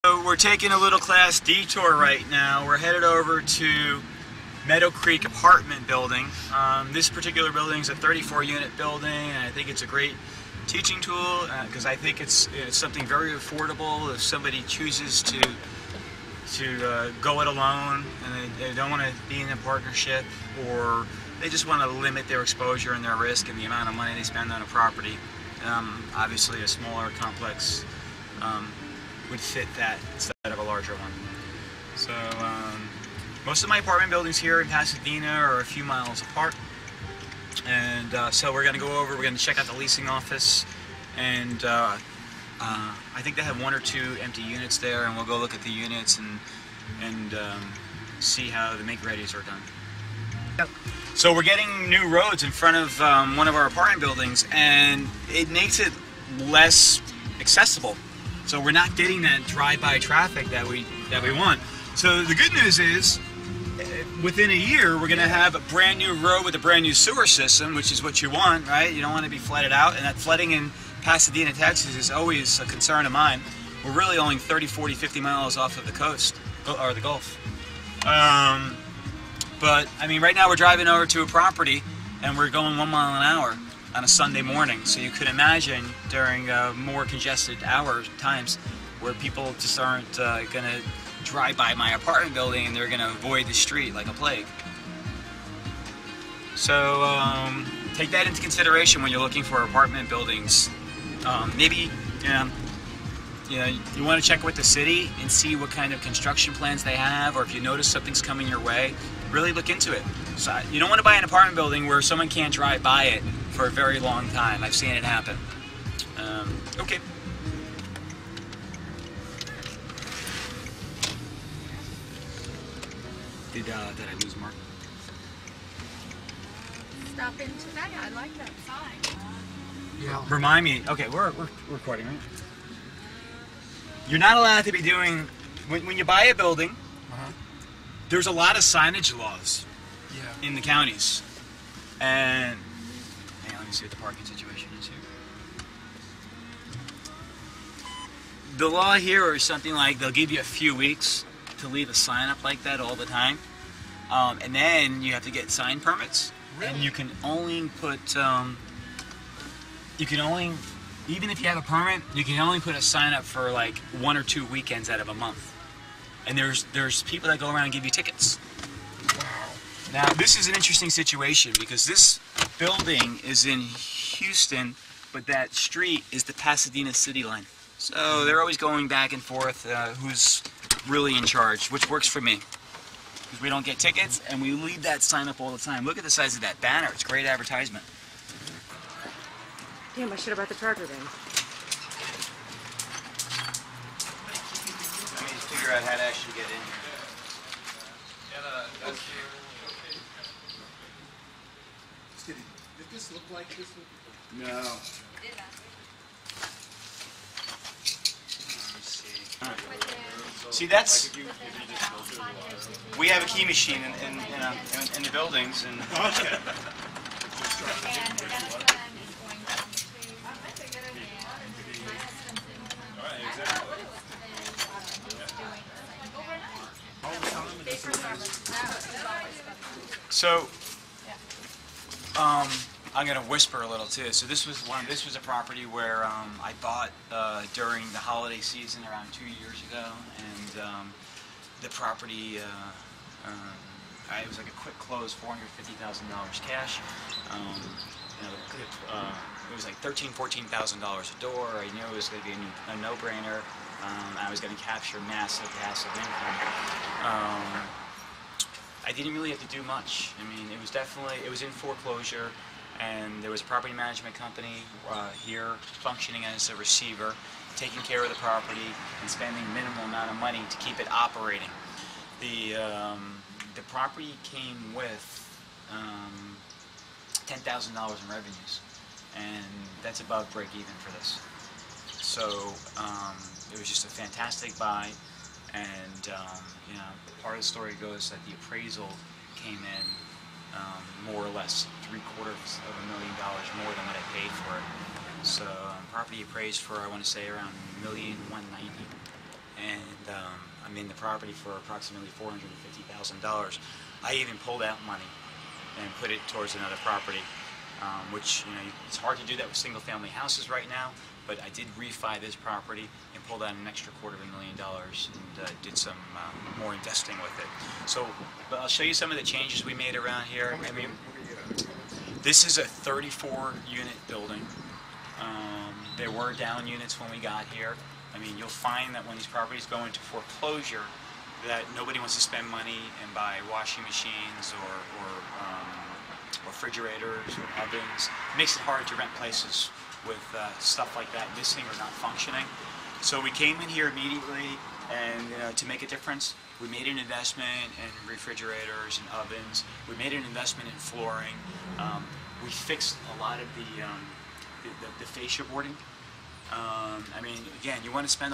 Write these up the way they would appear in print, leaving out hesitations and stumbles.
So we're taking a little class detour right now. We're headed over to Meadow Creek apartment building. This particular building is a 34-unit building, and I think it's a great teaching tool because I think it's something very affordable if somebody chooses to go it alone and they don't want to be in a partnership, or they just want to limit their exposure and their risk and the amount of money they spend on a property. Obviously a smaller complex would fit that instead of a larger one. So most of my apartment buildings here in Pasadena are a few miles apart, and so we're going to go over, we're going to check out the leasing office, and I think they have 1 or 2 empty units there, and we'll go look at the units and see how the make-readies are done. Yep. So we're getting new roads in front of one of our apartment buildings, and it makes it less accessible. So we're not getting that drive-by traffic that we want. So the good news is, within a year, we're going to have a brand new road with a brand new sewer system, which is what you want, right? You don't want to be flooded out, and that flooding in Pasadena, Texas is always a concern of mine. We're really only 30, 40, 50 miles off of the coast, or the Gulf. But, I mean, right now we're driving over to a property, and we're going 1 mile an hour on a Sunday morning. So you could imagine during more congested times, where people just aren't going to drive by my apartment building and they're going to avoid the street like a plague. So take that into consideration when you're looking for apartment buildings. Maybe you want to check with the city and see what kind of construction plans they have, or if you notice something's coming your way, really look into it. So you don't want to buy an apartment building where someone can't drive by it for a very long time. I've seen it happen. Okay. Did I lose Mark? Stop in today. I like that sign. Yeah. Remind me. Okay, we're recording, right? You're not allowed to be doing, when you buy a building, there's a lot of signage laws in the counties. And hang on, let me see what the parking situation is here. The law here is something like they'll give you a few weeks to leave a sign up like that all the time, and then you have to get sign permits. Really? And you can only put even if you have a permit, you can only put a sign up for like 1 or 2 weekends out of a month. And there's people that go around and give you tickets. Wow. Now this is an interesting situation because this building is in Houston, but that street is the Pasadena city line. So they're always going back and forth who's really in charge, which works for me. Because we don't get tickets and we leave that sign up all the time. Look at the size of that banner. It's great advertisement. Damn, I should have brought the charger then. Let me just figure out how to actually get in here. Did this look like this? No. See, that's, we have a key machine in the buildings, and Okay. so I'm gonna whisper a little too. So this was a property where I bought during the holiday season around 2 years ago, and the property it was like a quick close, $450,000 cash. It was like $14,000 a door. I knew it was going to be a no-brainer. I was going to capture massive passive income. I didn't really have to do much. I mean, it was in foreclosure, and there was a property management company here functioning as a receiver, taking care of the property and spending minimal amount of money to keep it operating. The property came with $10,000 in revenues, and that's above break even for this. So it was just a fantastic buy, and part of the story goes that the appraisal came in more or less $750,000 more than what I paid for it. So property appraised for, I want to say, around $1,190,000, and I'm in the property for approximately $450,000. I even pulled out money and put it towards another property, which, you know, it's hard to do that with single-family houses right now. But I did refi this property and pulled out an extra $250,000 and did some more investing with it. So I'll show you some of the changes we made around here. I mean, this is a 34-unit building. There were down units when we got here. I mean, you'll find that when these properties go into foreclosure, that nobody wants to spend money and buy washing machines or refrigerators or ovens. It makes it hard to rent places with stuff like that missing or not functioning. So we came in here immediately, and to make a difference, we made an investment in refrigerators and ovens. We made an investment in flooring. We fixed a lot of the fascia boarding. I mean, again, you want to spend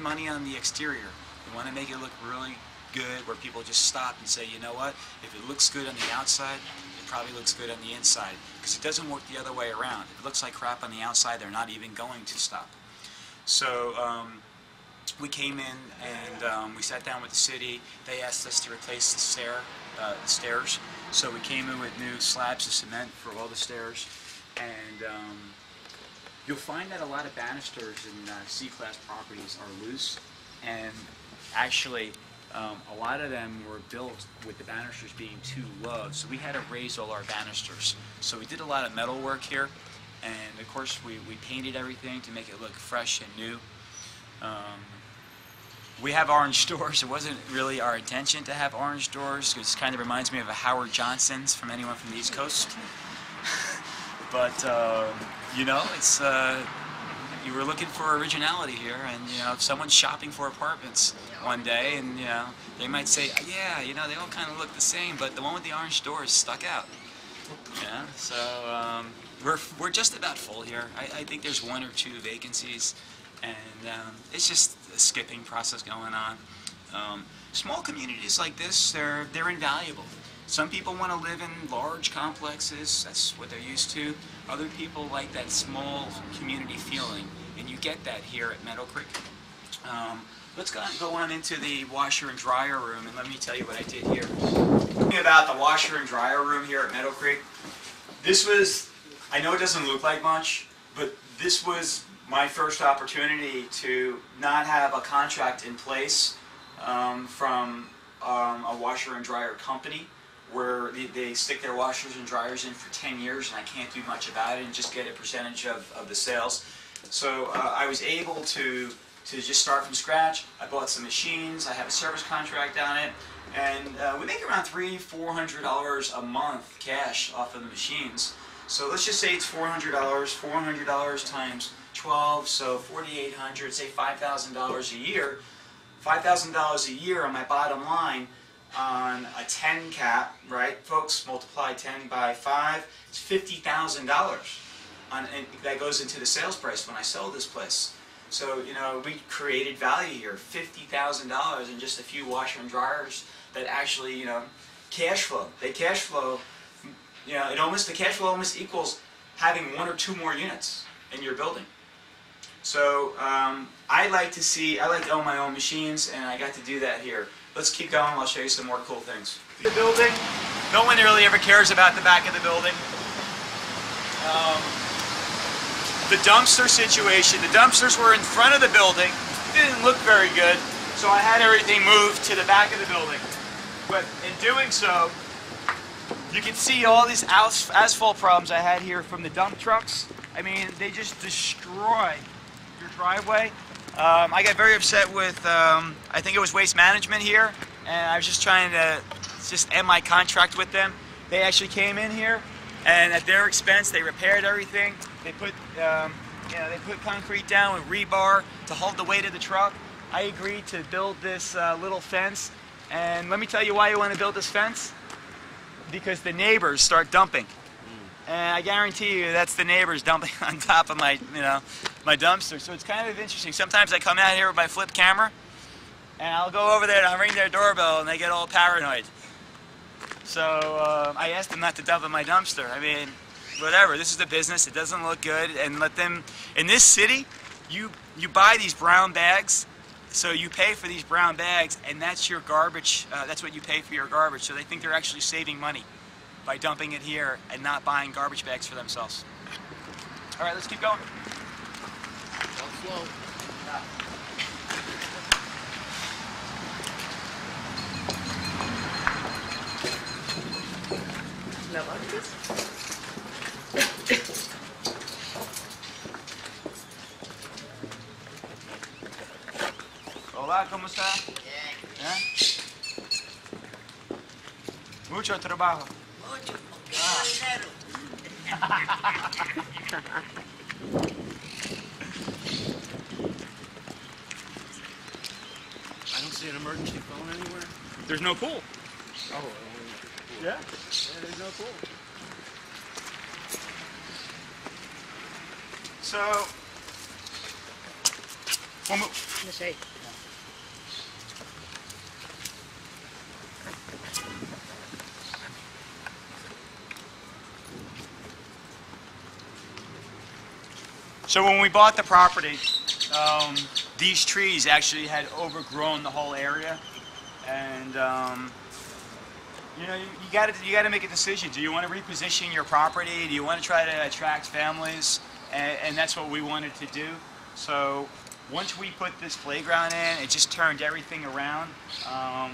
money on the exterior. You want to make it look really good, where people just stop and say, you know what? If it looks good on the outside, it probably looks good on the inside, because it doesn't work the other way around. If it looks like crap on the outside, they're not even going to stop. So we came in and we sat down with the city. They asked us to replace the stairs. So we came in with new slabs of cement for all the stairs. And you'll find that a lot of banisters in C-class properties are loose, and actually a lot of them were built with the banisters being too low, so we had to raise all our banisters. So we did a lot of metal work here, and of course we painted everything to make it look fresh and new. We have orange doors. It wasn't really our intention to have orange doors, because it kind of reminds me of a Howard Johnson's from anyone from the East Coast. But you know, it's you were looking for originality here, and you know, if someone's shopping for apartments one day, and you know, they might say, yeah, you know, they all kind of look the same, but the one with the orange doors stuck out. Yeah, so we're just about full here. I think there's 1 or 2 vacancies, and it's just a skipping process going on. Small communities like this, they're invaluable. Some people want to live in large complexes, that's what they're used to. Other people like that small community feeling, and you get that here at Meadow Creek. Let's go on into the washer and dryer room, and let me tell you what I did here. About the washer and dryer room here at Meadow Creek. This was, I know it doesn't look like much, but this was my first opportunity to not have a contract in place from a washer and dryer company, where they stick their washers and dryers in for 10 years, and I can't do much about it and just get a percentage of the sales. So I was able to just start from scratch. I bought some machines, I have a service contract on it, and we make around $300–400 a month cash off of the machines. So let's just say it's $400 times 12, so $4,800, say $5,000 a year. $5,000 a year on my bottom line on a 10 cap, right, folks? Multiply 10 by 5, it's $50,000, and that goes into the sales price when I sell this place. So, you know, we created value here, $50,000 in just a few washer and dryers that actually, you know, cash flow. They cash flow, you know, the cash flow almost equals having 1 or 2 more units in your building. So I like to own my own machines, and I got to do that here. Let's keep going. I'll show you some more cool things. The building, no one really ever cares about the back of the building. The dumpster situation, the dumpsters were in front of the building. It didn't look very good, so I had everything moved to the back of the building. But in doing so, you can see all these asphalt problems I had here from the dump trucks. I mean, they just destroy your driveway. I got very upset with, I think it was Waste Management here, and I was just trying to end my contract with them. They actually came in here, and at their expense, they repaired everything. They put, they put concrete down with rebar to hold the weight of the truck. I agreed to build this little fence, and let me tell you why you want to build this fence. Because the neighbors start dumping. And I guarantee you that's the neighbors dumping on top of my, my dumpster. So it's kind of interesting. Sometimes I come out here with my flip camera, and I'll go over there and I'll ring their doorbell, and they get all paranoid. So I asked them not to dump in my dumpster. I mean, whatever. This is the business. It doesn't look good, and let them. In this city, you buy these brown bags, So you pay for these brown bags, and that's your garbage. That's what you pay for your garbage. So they think they're actually saving money by dumping it here and not buying garbage bags for themselves. All right, let's keep going. Go slow. ¿La bajas? Hola, ¿cómo está? Bien. Mucho trabajo. Mucho, porque no dinero. I don't see an emergency phone anywhere. There's no pool. Oh, Yeah, there's no pool. So, No sé. So when we bought the property, these trees actually had overgrown the whole area, and you know, you got to make a decision. Do you want to reposition your property? Do you want to try to attract families? And that's what we wanted to do. So once we put this playground in, it just turned everything around.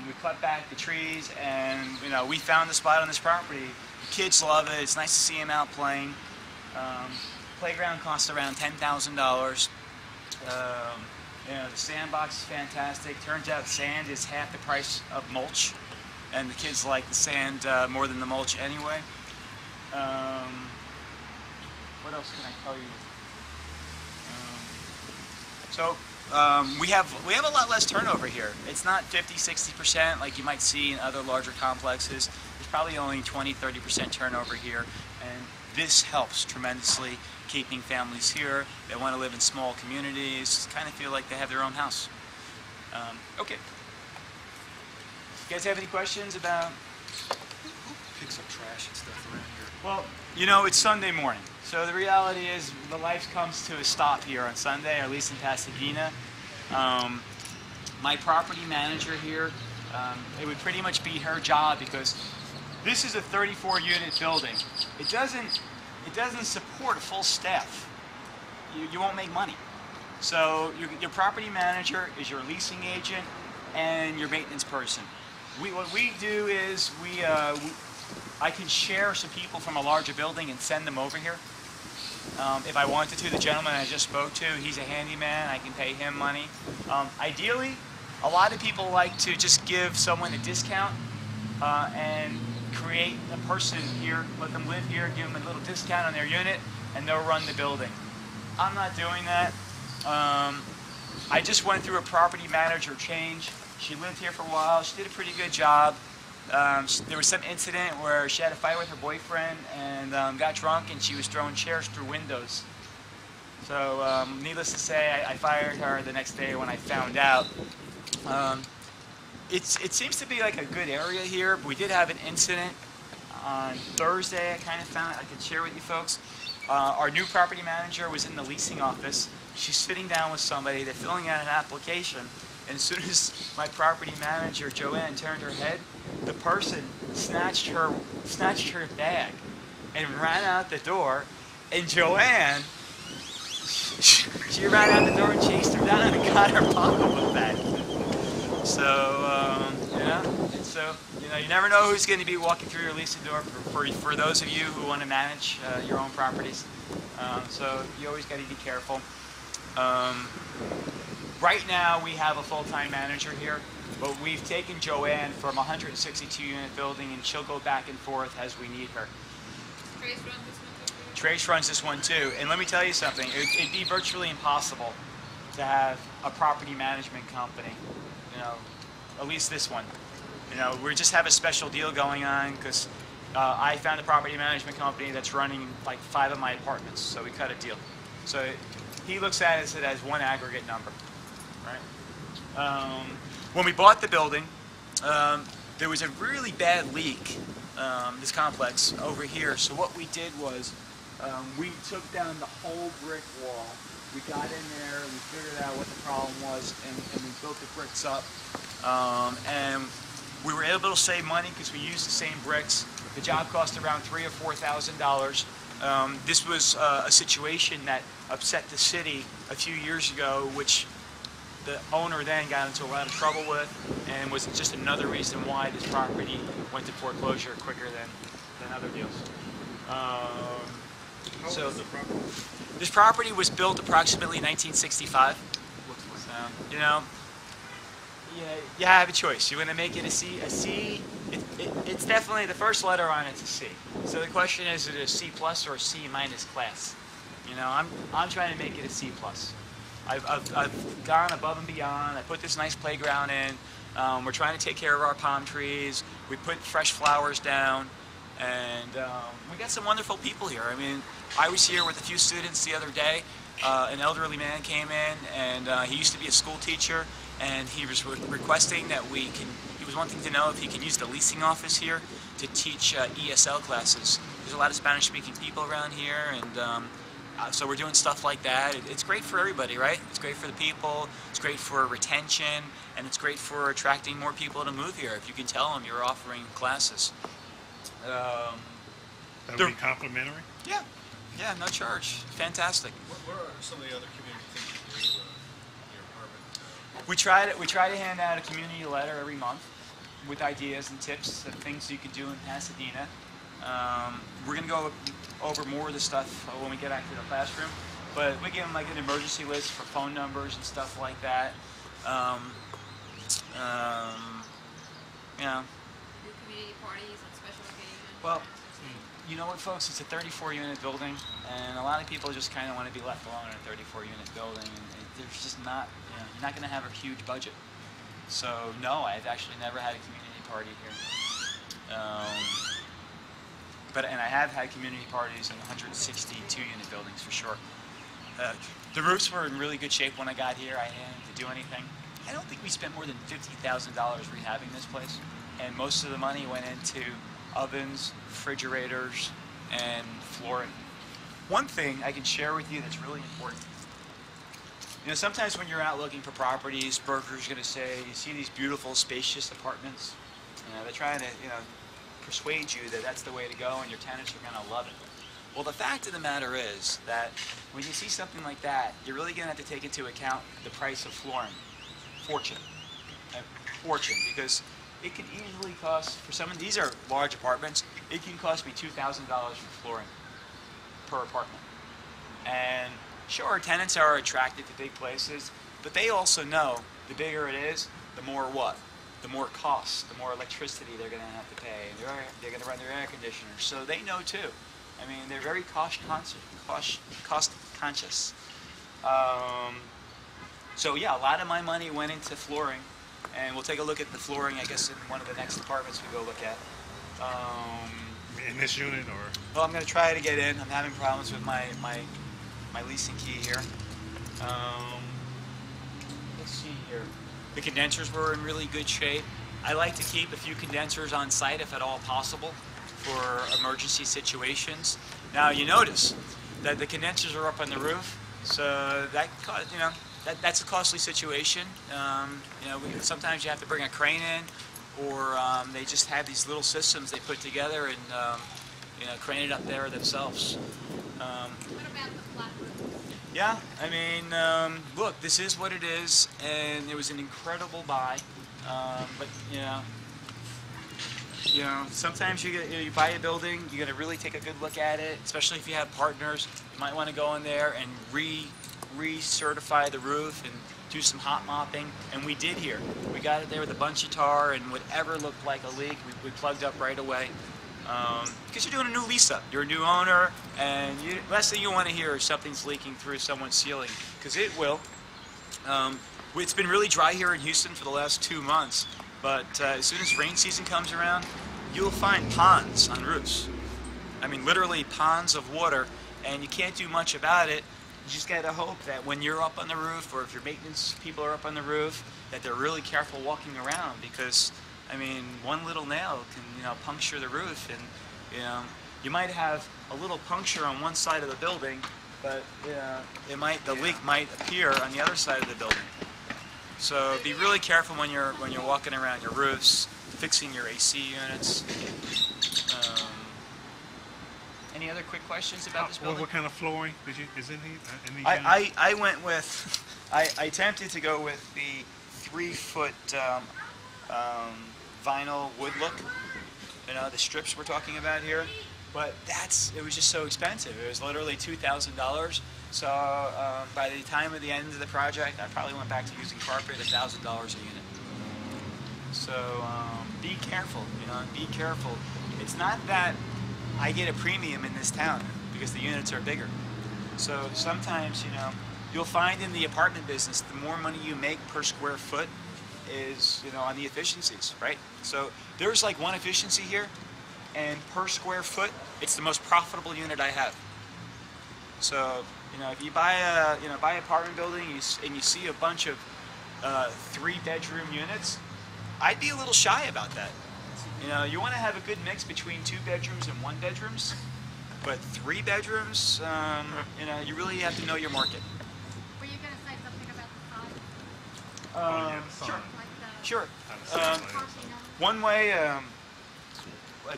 We cut back the trees, and you know, we found the spot on this property. The kids love it. It's nice to see them out playing. Playground costs around $10,000. You know, the sandbox is fantastic. Turns out sand is half the price of mulch, and the kids like the sand more than the mulch anyway. What else can I tell you? We have a lot less turnover here. It's not 50-60% like you might see in other larger complexes. There's probably only 20-30% turnover here, and this helps tremendously keeping families here. They want to live in small communities, kind of feel like they have their own house. Okay. You guys have any questions about? Who picks up trash and stuff around here? Well, you know, it's Sunday morning. So the reality is the life comes to a stop here on Sunday, or at least in Pasadena. My property manager here, it would pretty much be her job because this is a 34-unit building. It doesn't support a full staff. You won't make money. So your property manager is your leasing agent and your maintenance person. What we do is I can share some people from a larger building and send them over here. If I wanted to, the gentleman I just spoke to, he's a handyman. I can pay him money. Ideally, a lot of people like to just give someone a discount and create a person here, let them live here, give them a little discount on their unit, and they'll run the building. I'm not doing that. I just went through a property manager change. She lived here for a while. She did a pretty good job. There was some incident where she had a fight with her boyfriend and got drunk, and she was throwing chairs through windows. So needless to say, I fired her the next day when I found out. It seems to be like a good area here, but we did have an incident on Thursday. I could share with you folks. Our new property manager was in the leasing office. She's sitting down with somebody. They're filling out an application. And as soon as my property manager, Joanne, turned her head, the person snatched her bag and ran out the door. And Joanne, she ran out the door and chased her down and got her pocketbook back. So, you never know who's going to be walking through your leasing door for those of you who want to manage your own properties. So you always got to be careful. Right now we have a full-time manager here, but we've taken Joanne from a 162-unit building, and she'll go back and forth as we need her. Trace runs this one too. And let me tell you something, it'd be virtually impossible to have a property management company, you know, at least this one. You know, we just have a special deal going on because I found a property management company that's running like 5 of my apartments, so we cut a deal. So he looks at it as one aggregate number, right? When we bought the building, there was a really bad leak, this complex over here. So what we did was we took down the whole brick wall We got in there, we figured out what the problem was, and we built the bricks up. And we were able to save money because we used the same bricks. The job cost around $3,000 or $4,000. This was a situation that upset the city a few years ago, which the owner then got into a lot of trouble with, and was just another reason why this property went to foreclosure quicker than other deals. How old is the property? This property was built approximately 1965. So, you know, you have a choice. You want to make it a C? A C? It's definitely, the first letter on it's a C. So the question is it a C plus or a C minus class? You know, I'm trying to make it a C plus. I've gone above and beyond. I put this nice playground in. We're trying to take care of our palm trees. We put fresh flowers down, and we got some wonderful people here. I mean, I was here with a few students the other day. An elderly man came in, and he used to be a school teacher, and he was requesting that he was wanting to know if he can use the leasing office here to teach ESL classes. There's a lot of Spanish-speaking people around here, and so we're doing stuff like that. It's great for everybody, right? It's great for the people, it's great for retention, and it's great for attracting more people to move here if you can tell them you're offering classes. That would be complimentary? Yeah, no charge. Fantastic. What are some of the other community things you do in your apartment? We try to hand out a community letter every month with ideas and tips of things you can do in Pasadena. We're going to go over more of the stuff when we get back to the classroom, but we give them like an emergency list for phone numbers and stuff like that. You know. Do community parties on special occasions? Well, you know what, folks? It's a 34-unit building, and a lot of people just kind of want to be left alone in a 34-unit building, and there's just not, you know, you're not going to have a huge budget. So, no, I've actually never had a community party here. And I have had community parties in 162-unit buildings for sure. The roofs were in really good shape when I got here. I didn't have to do anything. I don't think we spent more than $50,000 rehabbing this place, and most of the money went into ovens, refrigerators, and flooring. One thing I can share with you that's really important. You know, sometimes when you're out looking for properties, brokers are going to say, you see these beautiful, spacious apartments. You know, they're trying to, you know, persuade you that that's the way to go and your tenants are going to love it. Well, the fact of the matter is that when you see something like that, you're really going to have to take into account the price of flooring. Fortune, because it can easily cost, for some of these are large apartments, it can cost me $2,000 for flooring per apartment. And sure, tenants are attracted to big places, but they also know the bigger it is, the more what? The more costs, the more electricity they're going to have to pay. They're going to run their air conditioners, so they know too. I mean, they're very cost conscious. So yeah, a lot of my money went into flooring, and we'll take a look at the flooring, I guess, in one of the next apartments we go look at. In this unit, or? Well, I'm going to try to get in. I'm having problems with my leasing key here. Let's see here. The condensers were in really good shape. I like to keep a few condensers on site if at all possible for emergency situations. Now you notice that the condensers are up on the roof, so that, you know, that's a costly situation. You know, sometimes you have to bring a crane in, or they just have these little systems they put together and you know, crane it up there themselves. What about the flat roof? Yeah, I mean, look, this is what it is, and it was an incredible buy. But you know, sometimes you buy a building, you got to really take a good look at it, especially if you have partners. You might want to go in there and recertify the roof and do some hot mopping, and we did here. We got it there with a bunch of tar, and whatever looked like a leak, we plugged up right away. Because you're doing a new lease up, you're a new owner, and last thing you want to hear is something's leaking through someone's ceiling, because it will. It's been really dry here in Houston for the last 2 months, but as soon as rain season comes around, you'll find ponds on roofs. I mean, literally ponds of water, and you can't do much about it. You just gotta hope that when you're up on the roof, or if your maintenance people are up on the roof, that they're really careful walking around, because I mean, one little nail can, you know, puncture the roof, and you know, you might have a little puncture on one side of the building, but the leak might appear on the other side of the building. So be really careful when you're walking around your roofs, fixing your AC units. Any other quick questions about this building? What kind of flooring is in these? I went with, I attempted to go with the 3-foot vinyl wood look. The strips we're talking about here. But it was just so expensive. It was literally $2,000. So by the time of the end of the project, I probably went back to using carpet, $1,000 a unit. So be careful, be careful. It's not that I get a premium in this town because the units are bigger. So sometimes, you'll find in the apartment business, the more money you make per square foot is, on the efficiencies, right? So there's like one efficiency here, and per square foot, it's the most profitable unit I have. So, if you buy an apartment building and you see a bunch of 3-bedroom units, I'd be a little shy about that. You want to have a good mix between 2 bedrooms and 1 bedrooms, but 3 bedrooms, you really have to know your market. Were you going to say something about the size? Sure. Like Sure. One way, a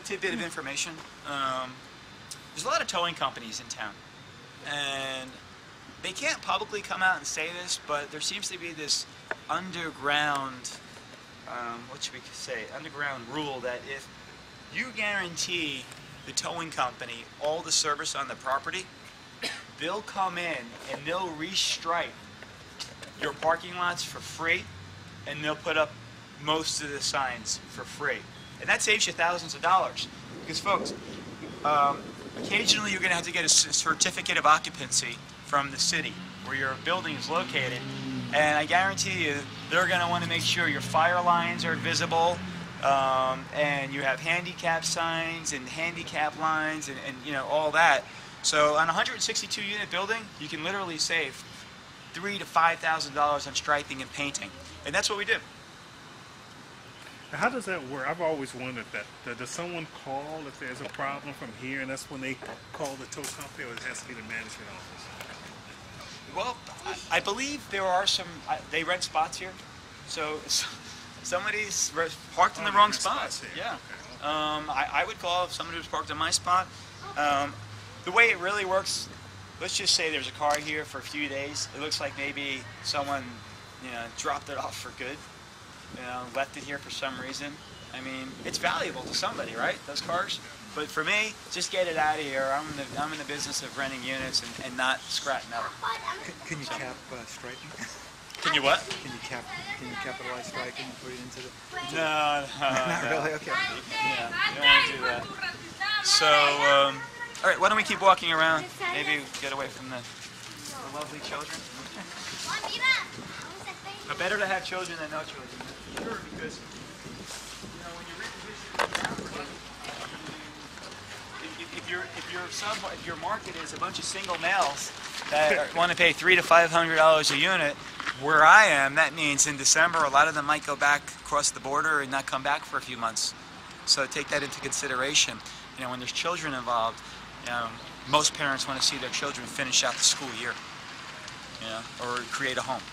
tidbit of information. There's a lot of towing companies in town, and they can't publicly come out and say this, but there seems to be this underground, underground rule that if you guarantee the towing company all the service on the property, they'll come in and they'll restripe your parking lots for free, and they'll put up most of the signs for free. And that saves you thousands of dollars. Because folks, occasionally you're going to have to get a certificate of occupancy from the city where your building is located. And I guarantee you, they're going to want to make sure your fire lines are visible, and you have handicap signs and handicap lines and all that. So on a 162 unit building, you can literally save $3,000 to $5,000 on striping and painting. And that's what we do. How does that work? I've always wondered that. Does someone call if there's a problem from here, and that's when they call the tow company, or it has to be the management office? Well, I believe there are some, they rent spots here. So somebody's parked in the wrong spot. Yeah. Okay. I would call if somebody was parked in my spot. The way it really works, let's just say there's a car here for a few days. It looks like maybe someone, dropped it off for good. Left it here for some reason. I mean, it's valuable to somebody, right? Those cars. But for me, just get it out of here. I'm in the business of renting units and not scrap metal. Can you cap striking? Can you what? Can you capitalize striking and put it into the? No, Not no. really. Okay. Yeah, you don't want to do that. So, all right, why don't we keep walking around? Maybe get away from the lovely children. But better to have children than no children. Sure, because when you reposition the property, if your market is a bunch of single males that want to pay $300 to $500 a unit, where I am, that means in December a lot of them might go back across the border and not come back for a few months. So take that into consideration. When there's children involved, most parents want to see their children finish out the school year, or create a home.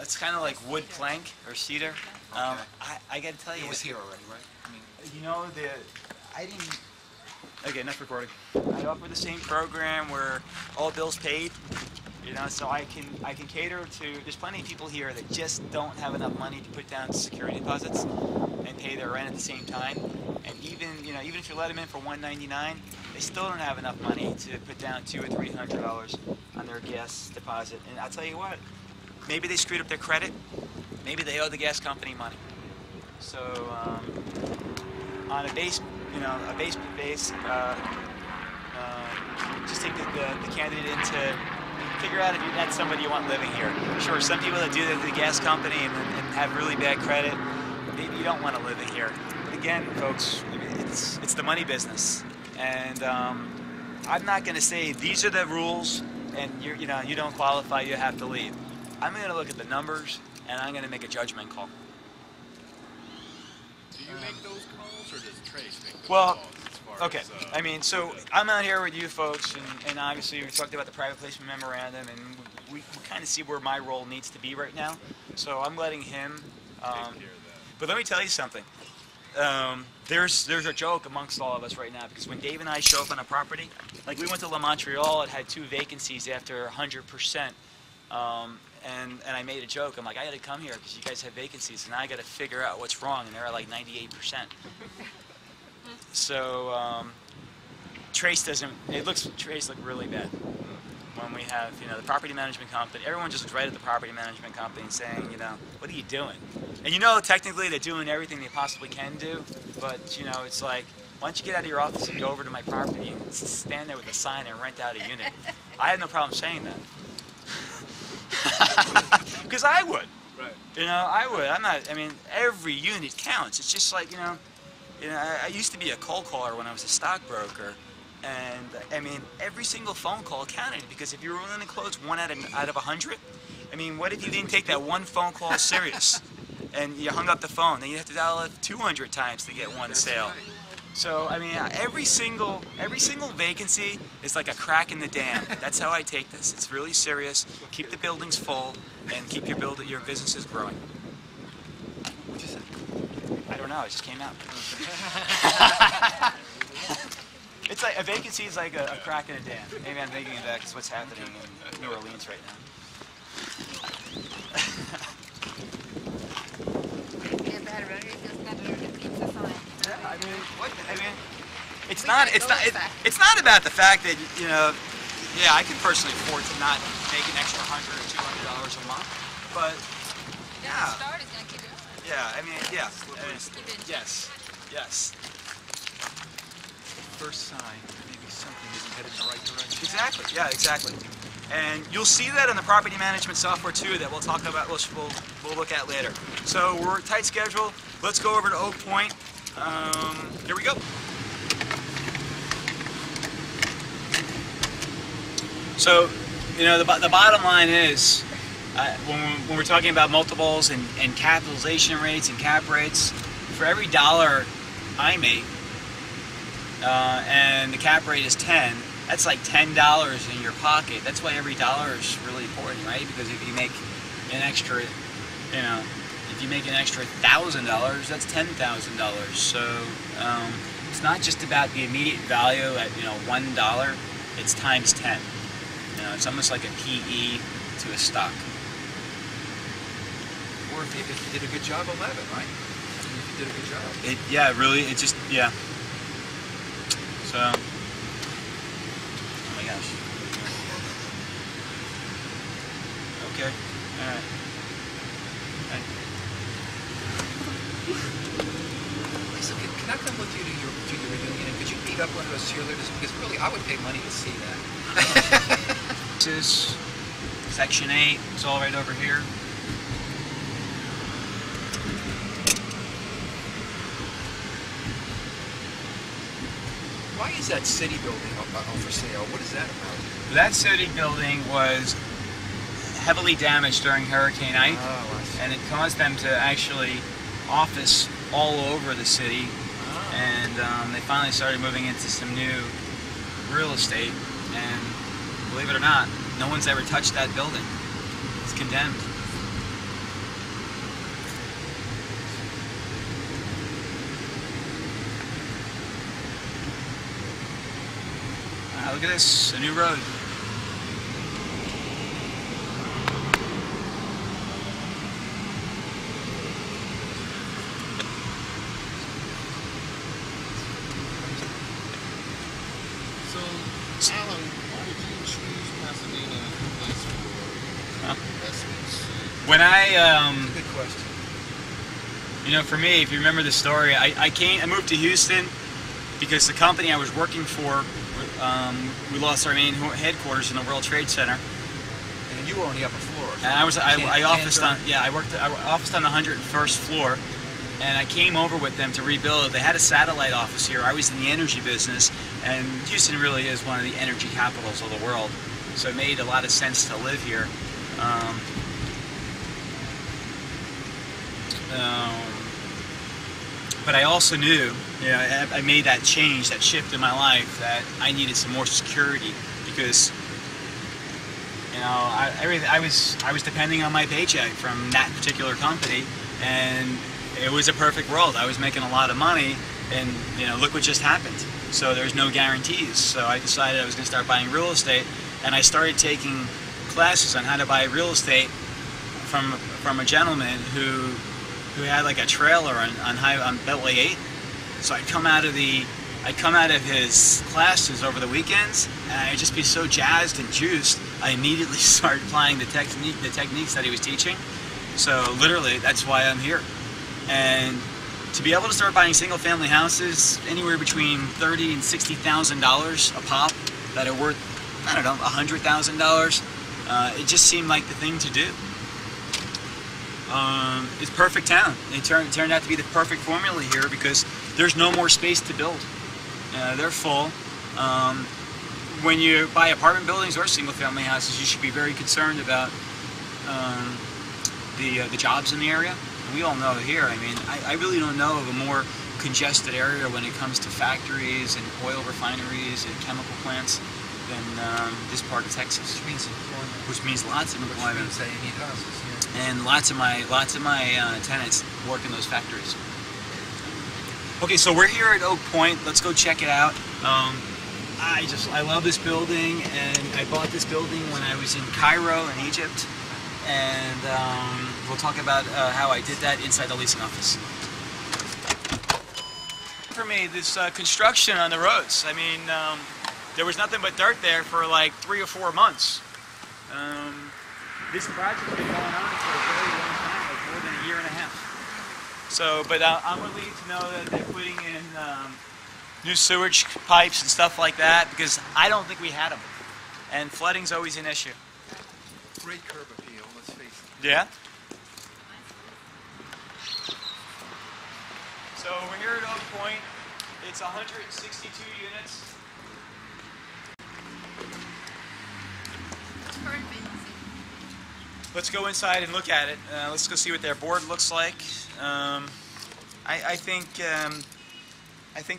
It's kind of like wood plank or cedar. I got to tell you, It was here already, right? I mean, I didn't. Okay, enough recording. I offer the same program where all bills paid. So I can cater to. There's plenty of people here that just don't have enough money to put down security deposits and pay their rent at the same time. And even if you let them in for $199, they still don't have enough money to put down $200 or $300 on their gas deposit. And I'll tell you what, maybe they screwed up their credit. Maybe they owe the gas company money. So on a base just take the candidate into. Figure out if that's somebody you want living here. Sure, some people that do that at the gas company and have really bad credit, maybe you don't want to live in here. But again, folks, it's the money business, and I'm not going to say these are the rules, and you don't qualify, you have to leave. I'm going to look at the numbers, and I'm going to make a judgment call. Do you make those calls, or does Trace make those Well, calls? far Okay, as, I mean, so I'm out here with you folks, and obviously we talked about the private placement memorandum, and we kind of see where my role needs to be right now. So I'm letting him. take care of that. But let me tell you something. There's a joke amongst all of us right now, because when Dave and I show up on a property, like we went to La Montreal, it had 2 vacancies after 100%. And I made a joke. I'm like, I got to come here because you guys have vacancies, and I got to figure out what's wrong, and they're at like 98%. So Trace doesn't. Trace look really bad when we have, you know, the property management company. Everyone just looks right at the property management company and saying, you know, what are you doing? And you know, technically they're doing everything they possibly can do, but you know, it's like, why don't you get out of your office and go over to my property and stand there with a sign and rent out a unit? I have no problem saying that. Because I would. Right. You know, I would. I'm not, I mean, every unit counts. It's just like, you know, I used to be a cold caller when I was a stockbroker. And, I mean, every single phone call counted, because if you were willing to close 1 out of 100, I mean, what if you didn't take that one phone call serious and you hung up the phone? Then you have to dial it 200 times to get one sale. So, I mean, every single vacancy is like a crack in the dam. That's how I take this. It's really serious. Keep the buildings full and keep your businesses growing. What'd you say? I don't know. It just came out. It's like a vacancy is like a crack in a dam. Maybe I'm thinking of that because what's happening in New Orleans right now. I mean, it's not about the fact that, you know, yeah, I can personally afford to not make an extra $100 or $200 a month, but yeah, yeah, I mean, yeah, yes, yes. First sign, maybe something isn't headed in the right direction. Exactly. Yeah, exactly. And you'll see that in the property management software too, that we'll talk about. We'll look at later. So we're a tight schedule. Let's go over to Oak Point. Here we go. So, you know, the bottom line is, when we're talking about multiples and capitalization rates and cap rates, for every dollar I make, and the cap rate is 10, that's like $10 in your pocket. That's why every dollar is really important, right? Because if you make an extra, you know, if you make an extra $1,000, that's $10,000. So it's not just about the immediate value at, you know, $1. It's times 10. You know, it's almost like a PE to a stock. Or if you did a good job, 11, right? If you did a good job. Yeah, really, it just, yeah. So, oh my gosh. Okay, alright. Lisa, can I come with you to your reunion? And could you beat up one of those cheerleaders? Because really, I would pay money to see that. This is Section 8. It's all right over here. Why is that city building up for sale? What is that about? That city building was heavily damaged during Hurricane Ike, and it caused them to actually office all over the city, and they finally started moving into some new real estate, and believe it or not, no one's ever touched that building. It's condemned. Look at this, a new road. So, Alan, why did you choose Pasadena as your investments? When Good question. you know, for me, if you remember the story, I moved to Houston because the company I was working for, we lost our main headquarters in the World Trade Center. And you were on the upper floor. And I officed on I officed on the 101st floor, and I came over with them to rebuild. They had a satellite office here. I was in the energy business, and Houston really is one of the energy capitals of the world, so it made a lot of sense to live here. But I also knew, you know, I made that change, that shift in my life, that I needed some more security because, you know, I was depending on my paycheck from that particular company, and it was a perfect world. I was making a lot of money, and you know, look what just happened. So there's no guarantees. So I decided I was going to start buying real estate, and I started taking classes on how to buy real estate from a gentleman who had like a trailer on Beltway 8. So I'd come out of his classes over the weekends, and I'd just be so jazzed and juiced. I immediately started applying the techniques that he was teaching. So literally, that's why I'm here. And to be able to start buying single-family houses anywhere between $30,000 and $60,000 a pop that are worth, I don't know, $100,000, it just seemed like the thing to do. It's perfect town. It turned out to be the perfect formula here because there's no more space to build. They're full. When you buy apartment buildings or single-family houses, you should be very concerned about the jobs in the area. And we all know here. I mean, I really don't know of a more congested area when it comes to factories and oil refineries and chemical plants than this part of Texas. Which means employment. Which means lots of employment. Which means they need houses. Yeah. And lots of my tenants work in those factories. Okay, so we're here at Oak Point. Let's go check it out. I love this building, and I bought this building when I was in Cairo in Egypt, and we'll talk about how I did that inside the leasing office. For me, this construction on the roads, I mean, there was nothing but dirt there for like 3 or 4 months. This project has been going on for a very long time, like more than a year and a half. So, but I'm relieved to know that they're putting in new sewage pipes and stuff like that, because I don't think we had them. And flooding's always an issue. Great curb appeal, let's face it. Yeah? So we're here at Oak Point. It's 162 units. Current vacancy. Let's go inside and look at it. Let's go see what their board looks like. I think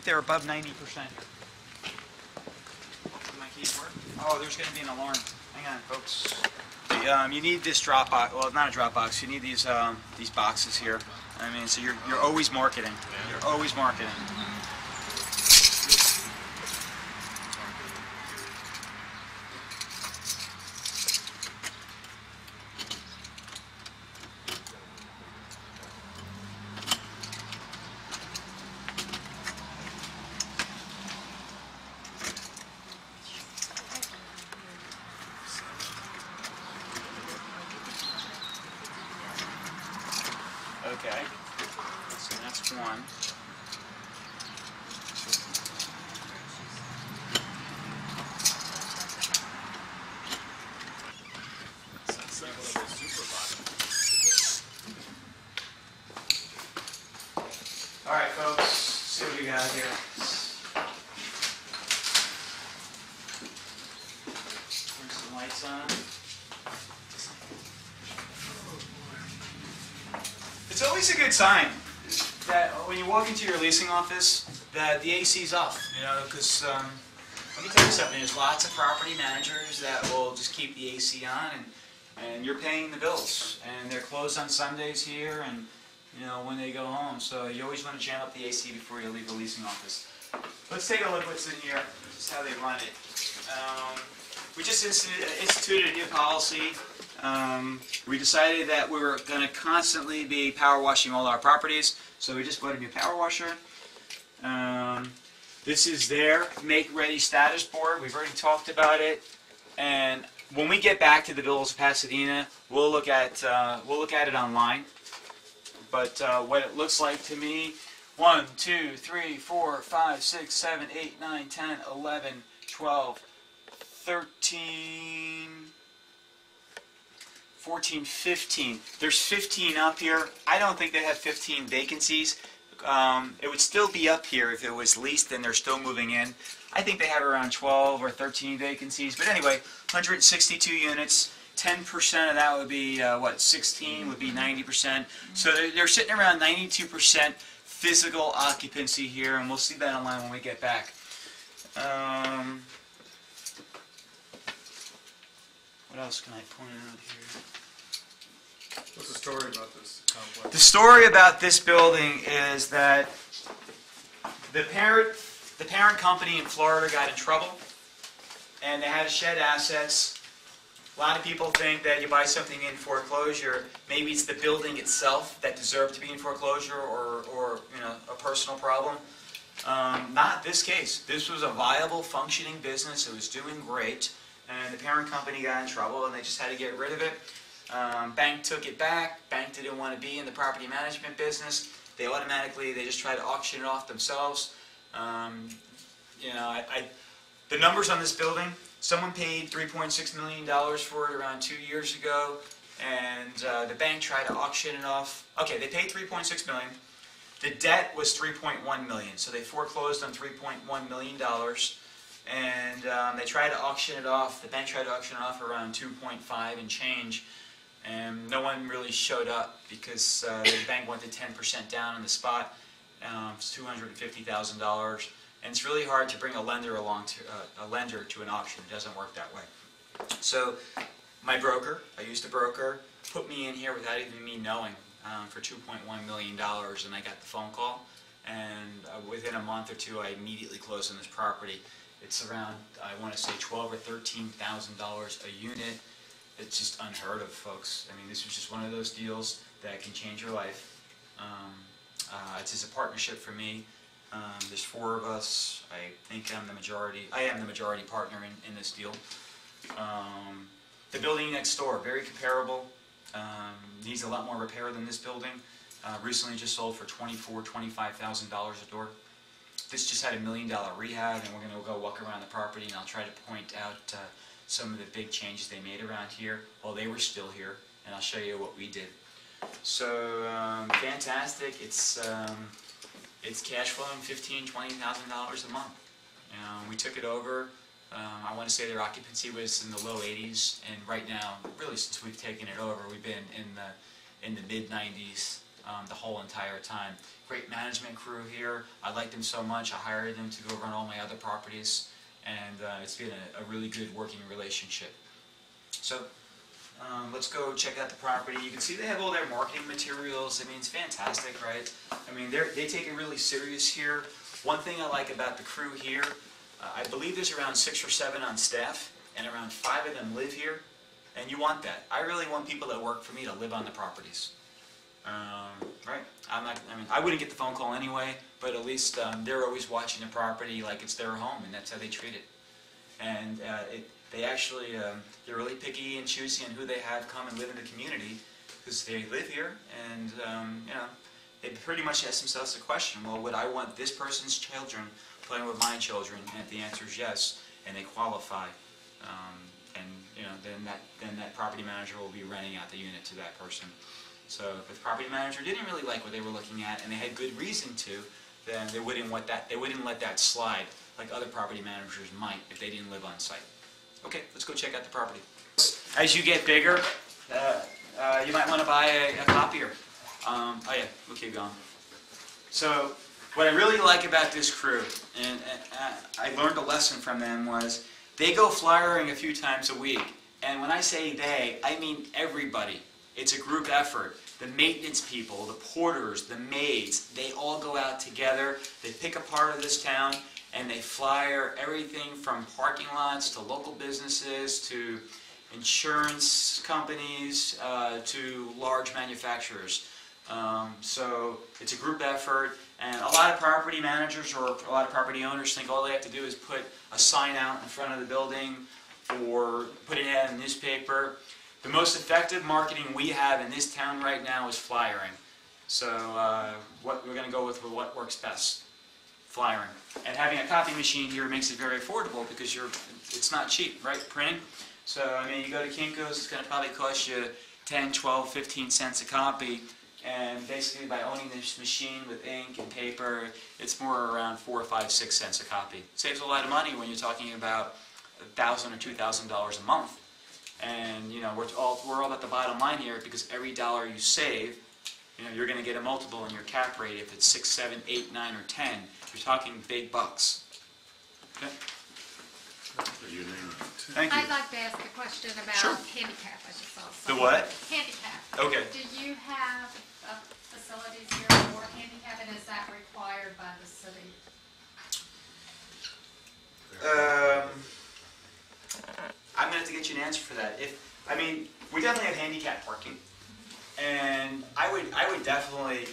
they're above 90%. My keyboard. Oh, there's going to be an alarm. Hang on, folks. You need this drop box. Well, not a drop box. You need these boxes here. I mean, so you're always marketing. You're always marketing. Okay, so that's one. All right, folks, see what we got here. Turn some lights on. It's always a good sign that when you walk into your leasing office that the AC's off, you know, because let me tell you something, there's lots of property managers that will just keep the AC on, and you're paying the bills, and they're closed on Sundays here, and you know, when they go home, so you always want to jam up the AC before you leave the leasing office. Let's take a look what's in here. This is how they run it. We just instituted a new policy. We decided that we were going to constantly be power washing all our properties, so we just bought a new power washer. This is their make-ready status board. We've already talked about it, and when we get back to the Villas of Pasadena, we'll look at it online. But what it looks like to me, 1, 2, 3, 4, 5, 6, 7, 8, 9, 10, 11, 12, 13, 14, 15. There's 15 up here. I don't think they have 15 vacancies. It would still be up here if it was leased and they're still moving in. I think they have around 12 or 13 vacancies. But anyway, 162 units. 10% of that would be, 16 would be 90%. So they're sitting around 92% physical occupancy here, and we'll see that online when we get back. What else can I point out here? What's the story about this complex? The story about this building is that the parent company in Florida got in trouble, and they had to shed assets. A lot of people think that you buy something in foreclosure, maybe it's the building itself that deserved to be in foreclosure, or a personal problem. Not this case. This was a viable, functioning business. It was doing great, and the parent company got in trouble, and they just had to get rid of it. Bank took it back. Bank didn't want to be in the property management business. They just tried to auction it off themselves. The numbers on this building, someone paid $3.6 million for it around 2 years ago, and the bank tried to auction it off. Okay, they paid $3.6 million. The debt was $3.1 million, so they foreclosed on $3.1 million, and they tried to auction it off. The bank tried to auction it off around 2.5 and change, and no one really showed up because the bank wanted 10% down on the spot. It's $250,000, and it's really hard to bring a lender to an auction. It doesn't work that way. So my broker, I used a broker, put me in here without even me knowing for $2.1 million, and I got the phone call, and within a month or two I immediately closed on this property. It's around, I want to say, $12,000 or $13,000 a unit. It's just unheard of, folks. I mean, this was just one of those deals that can change your life. It's just a partnership for me. There's 4 of us. I think I'm the majority. I am the majority partner in this deal. The building next door, very comparable. Needs a lot more repair than this building. Recently just sold for $24,000, $25,000 a door. This just had $1 million rehab, and we're going to go walk around the property, and I'll try to point out some of the big changes they made around here while they were still here, and I'll show you what we did. So fantastic. It's cash flowing $15,000, $20,000 a month. We took it over. I want to say their occupancy was in the low 80s, and right now, really since we've taken it over, we've been in the mid 90s the whole entire time. Great management crew here. I liked them so much, I hired them to go run all my other properties, and it's been a really good working relationship. So let's go check out the property. You can see they have all their marketing materials. I mean, it's fantastic, right? I mean, they take it really serious here. One thing I like about the crew here, I believe there's around 6 or 7 on staff, and around 5 of them live here, and you want that. I really want people that work for me to live on the properties. Right? I wouldn't get the phone call anyway, but at least they're always watching the property like it's their home, and that's how they treat it. And they're really picky and choosy on who they have come and live in the community, because they live here, and they pretty much ask themselves the question, well, would I want this person's children playing with my children? And if the answer is yes, and they qualify, then that property manager will be renting out the unit to that person. So if the property manager didn't really like what they were looking at, and they had good reason to, then they wouldn't let that slide like other property managers might if they didn't live on site. Okay, let's go check out the property. As you get bigger, you might want to buy a copier. Oh yeah, we'll keep going. So what I really like about this crew, and I learned a lesson from them, was they go flyering a few times a week. And when I say they, I mean everybody. It's a group effort. The maintenance people, the porters, the maids, they all go out together. They pick a part of this town, and they flyer everything from parking lots to local businesses to insurance companies to large manufacturers. So it's a group effort, and a lot of property managers or a lot of property owners think all they have to do is put a sign out in front of the building or put an ad in the newspaper. The most effective marketing we have in this town right now is flyering. So what we're going to go with what works best. Flyering. And having a copy machine here makes it very affordable because it's not cheap, right, printing? So, I mean, you go to Kinko's, it's going to probably cost you 10, 12, 15 cents a copy. And basically by owning this machine with ink and paper, it's more around 4, 5, 6 cents a copy. Saves a lot of money when you're talking about $1,000 or $2,000 a month. And we're all at the bottom line here, because every dollar you save, You know, you're going to get a multiple in your cap rate if it's 6, 7, 8, 9, or 10. You're talking big bucks. Okay. Thank you. I'd like to ask a question about Sure. handicap. I just saw The something. what? Handicap. Okay. Do you have facilities here for handicap, and is that required by the city? I'm going to have to get you an answer for that. I mean, we definitely have handicap parking, and I would definitely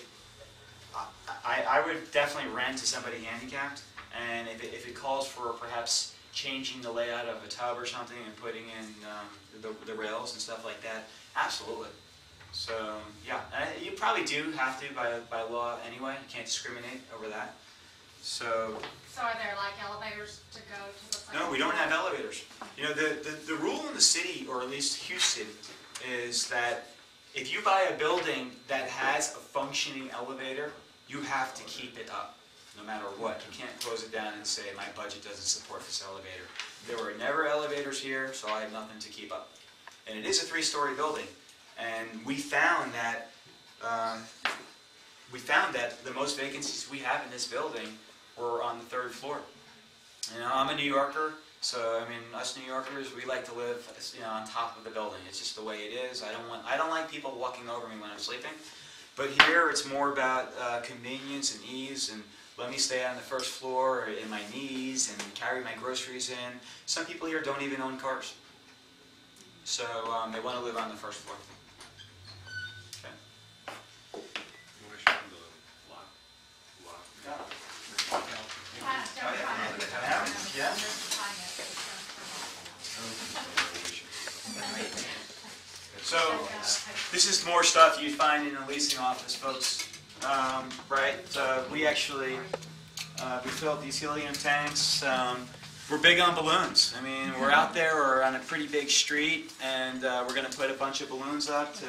rent to somebody handicapped, and if it calls for perhaps changing the layout of a tub or something and putting in the rails and stuff like that, absolutely. So yeah, you probably do have to by law anyway. You can't discriminate over that. So are there like elevators to go to the second no, we don't floor? have elevators. You know, the rule in the city, or at least Houston, is that if you buy a building that has a functioning elevator, you have to keep it up, no matter what. You can't close it down and say, my budget doesn't support this elevator. There were never elevators here, so I have nothing to keep up. And it is a 3-story building, and we found that the most vacancies we have in this building were on the 3rd floor. You know, I'm a New Yorker, so I mean, us New Yorkers, we like to live, you know, on top of the building. It's just the way it is. I don't like people walking over me when I'm sleeping. But here, it's more about convenience and ease, and let me stay on the 1st floor or in my knees and carry my groceries in. Some people here don't even own cars, so they want to live on the 1st floor. Okay. Yeah. So this is more stuff you'd find in the leasing office, folks. Right? We actually we filled these helium tanks. We're big on balloons. I mean, we're out there, we're on a pretty big street, and we're going to put a bunch of balloons up to.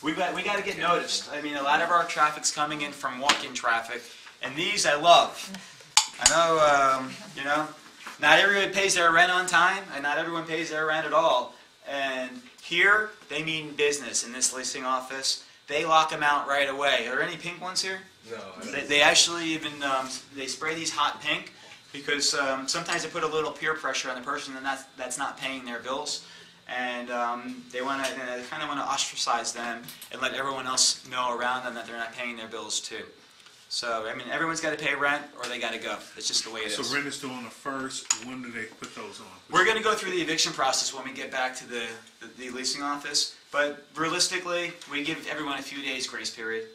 We got to get noticed. I mean, a lot of our traffic's coming in from walk-in traffic, and these I love. I know, you know, not everyone pays their rent on time, and not everyone pays their rent at all. And here, they mean business in this leasing office. They lock them out right away. Are there any pink ones here? No. They actually even they spray these hot pink because sometimes they put a little peer pressure on the person that's not paying their bills, and they kind of want to ostracize them and let everyone else know around them that they're not paying their bills too. So, I mean, everyone's got to pay rent or they got to go. It's just the way it is. So rent is due on the 1st. When do they put those on? We're going to go through the eviction process when we get back to the leasing office. But realistically, we give everyone a few days grace period.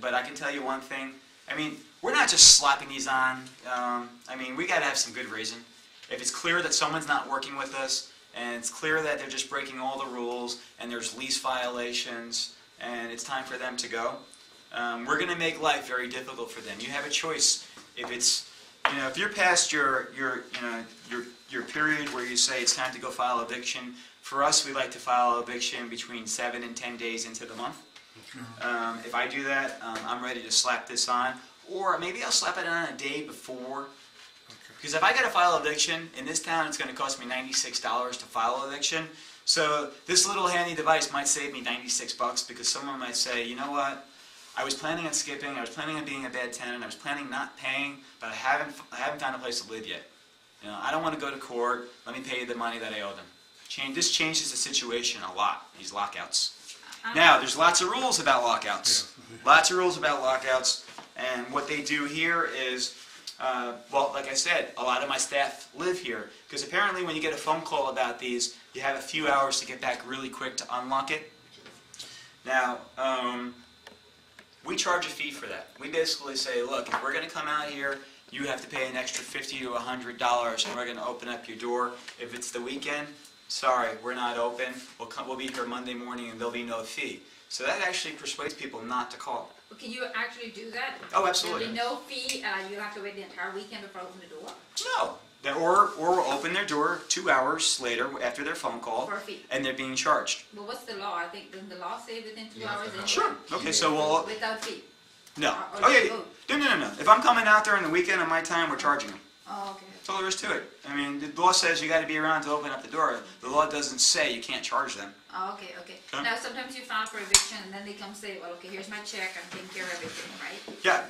But I can tell you one thing. I mean, we're not just slapping these on. I mean, we got to have some good reason. If it's clear that someone's not working with us, and it's clear that they're just breaking all the rules, and there's lease violations, and it's time for them to go, we're going to make life very difficult for them. You have a choice. If it's, you know, if you're past your period where you say it's time to go file eviction, for us, we like to file eviction between 7 and 10 days into the month. If I do that, I'm ready to slap this on, or maybe I'll slap it on a day before. Because if I got to file eviction in this town, it's going to cost me $96 to file eviction. So this little handy device might save me $96 because someone might say, you know what? I was planning on skipping, I was planning on being a bad tenant, I was planning not paying, but I haven't found a place to live yet. You know, I don't want to go to court, let me pay you the money that I owe them. This changes the situation a lot, these lockouts. Now, there's lots of rules about lockouts. Lots of rules about lockouts, and what they do here is, well, like I said, a lot of my staff live here, because apparently when you get a phone call about these, you have a few hours to get back really quick to unlock it. Now, we charge a fee for that. We basically say, look, if we're going to come out here, you have to pay an extra $50 to $100, and we're going to open up your door. If it's the weekend, sorry, we're not open. We'll be here Monday morning, and there'll be no fee. So that actually persuades people not to call. But can you actually do that? Oh, absolutely. There'll be no fee, you have to wait the entire weekend before open the door? No. Or we'll open their door 2 hours later after their phone call, For a fee. and they're being charged. But what's the law? I think, doesn't the law say within 2 hours? Anyway? Sure. Okay, so we'll... Without fee? No. Or Oh, yeah. both? No. If I'm coming out there on the weekend on my time, we're charging them. Oh, okay. That's all there is to it. I mean, the law says you got to be around to open up the door. The law doesn't say you can't charge them. Oh, okay, okay. Okay. Now, sometimes you file for eviction and then they come say, well, okay, here's my check, I'm taking care of everything, right? Yeah,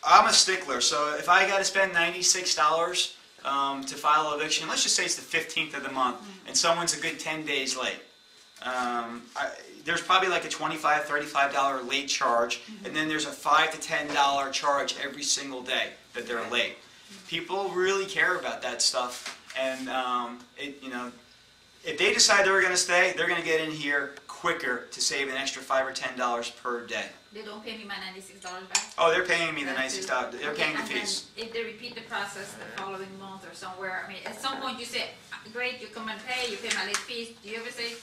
I'm a stickler, so if I got to spend $96 to file an eviction, let's just say it's the 15th of the month, and someone's a good 10 days late. There's probably like a $25, $35 late charge, and then there's a $5 to $10 charge every single day that they're late. People really care about that stuff, and if they decide they're going to stay, they're going to get in here quicker to save an extra $5 or $10 per day. They don't pay me my $96 back? Oh, they're paying me the $96. They're Okay, paying the and then fees. if they repeat the process the following month or somewhere, I mean, at some point you say, great, you come and pay, you pay my late fees, do you ever say?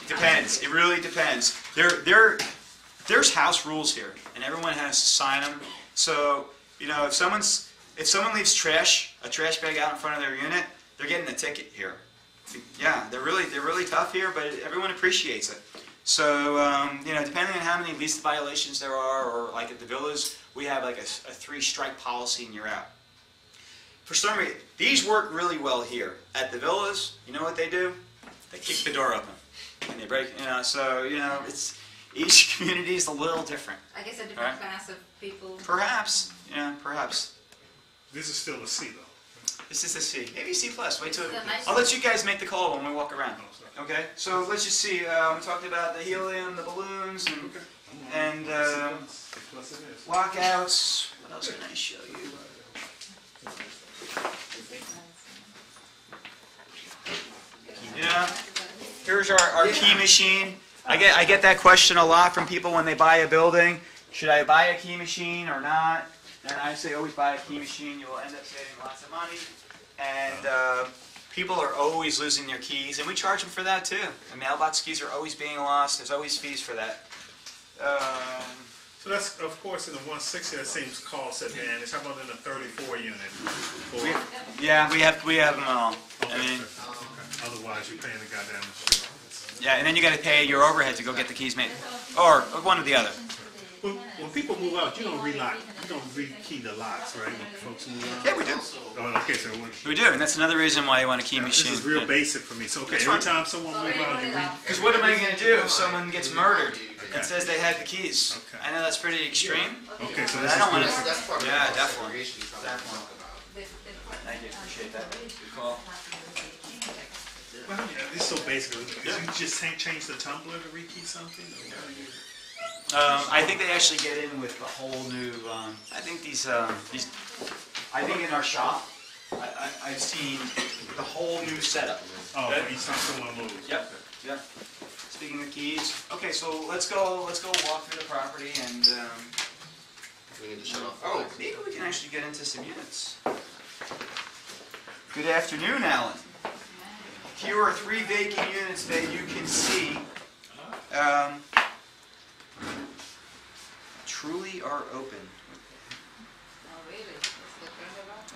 It depends. It really depends. There's house rules here, and everyone has to sign them. So, if someone leaves a trash bag out in front of their unit, they're getting a ticket here. Yeah, they're really tough here, but everyone appreciates it. So, depending on how many lease violations there are, or like at the villas, we have like a 3-strike policy and you're out. For some reason, these work really well here. At the villas, you know what they do? They kick the door open and they break. It's each community is a little different. I guess a different class of people. Perhaps, perhaps. This is still a C though. This is a C. Maybe C+. Wait till Nice. I'll let you guys make the call when we walk around. Okay? So let's just see. We talked about the helium, the balloons, and lockouts. What else can I show you? Here's our key machine. I get that question a lot from people when they buy a building. Should I buy a key machine or not? And I say always buy a key machine. You will end up saving lots of money. And people are always losing their keys, and we charge them for that too. The mailbox keys are always being lost. There's always fees for that. So that's, of course, in the 160, that seems cost advantage. How about in the 34 unit? We have them all. Okay, I mean, otherwise, you're paying the goddamn. yeah, and then you got to pay your overhead to go get the keys made, or one or the other. When people move out, you don't relock, you don't re-key the locks, right? When folks move out. Yeah, we do. Oh, okay, so We do, and that's another reason why you want a key machine. this is real basic for me. So okay, That's every fine. time someone moves out, you Because what am I going to do if someone gets murdered and says they had the keys? Okay. I know that's pretty extreme. okay, so But this I is don't want good. to. That's part of Yeah, the definitely. segregation you probably talk about. Thank you, appreciate that. Good call. Well, yeah, it's so basic. You just change the tumbler to rekey something? I think they actually get in with a whole new. I think I think in our shop, I've seen the whole new setup. Oh, each time someone moves. Yep. Yep. Speaking of keys, okay, so let's go walk through the property and. We need to shut off. Oh, maybe we can actually get into some units. Good afternoon, Alan. Here are 3 vacant units that you can see. Truly are open. Oh, really? That's the kind of lot.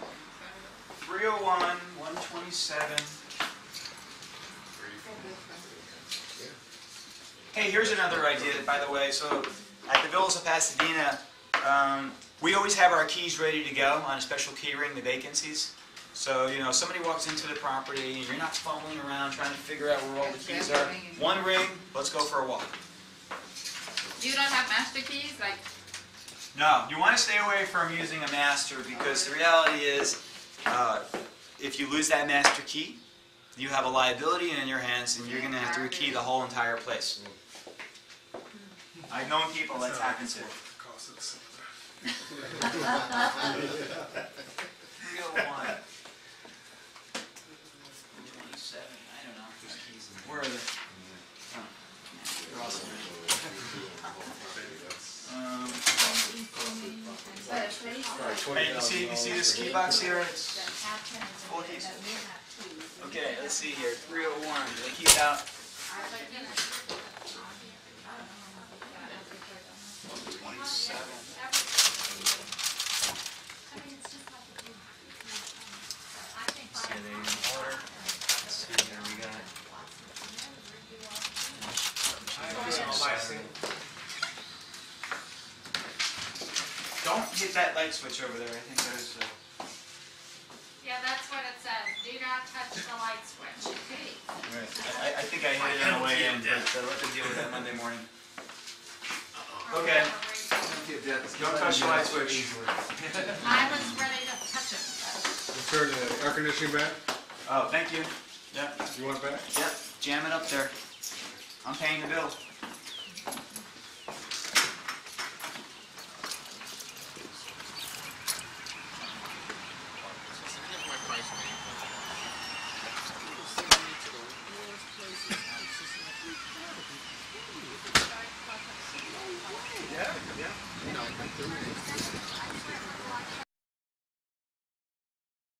301, 127. Hey, here's another idea, by the way. So, at the Villas of Pasadena, we always have our keys ready to go on a special key ring, the vacancies. So, somebody walks into the property, and you're not fumbling around trying to figure out where all the keys are. One ring, let's go for a walk. You don't have master keys? Like, No, you want to stay away from using a master because the reality is, if you lose that master key, you have a liability in your hands, and you're going to have to rekey the whole entire place. I've known people that's happened to. 301. 27. I don't know. Where are they? Oh, they're awesome. Hey, you see this key box here? It's full of keys. Okay, let's see here. 301. Do they keep it out? 27. See, are they in order? Let's see here. We got. Don't hit that light switch over there. I think there's. Yeah, that's what it says. Do not touch the light switch. Okay. Right. I think I hit it on the way in, but let them deal with that Monday morning. Okay. Don't touch the light switch. I was ready to touch it. but- Turn the air conditioning back. Oh, thank you. Yeah. You want it back? Yep. Jam it up there. I'm paying the bill. Yeah.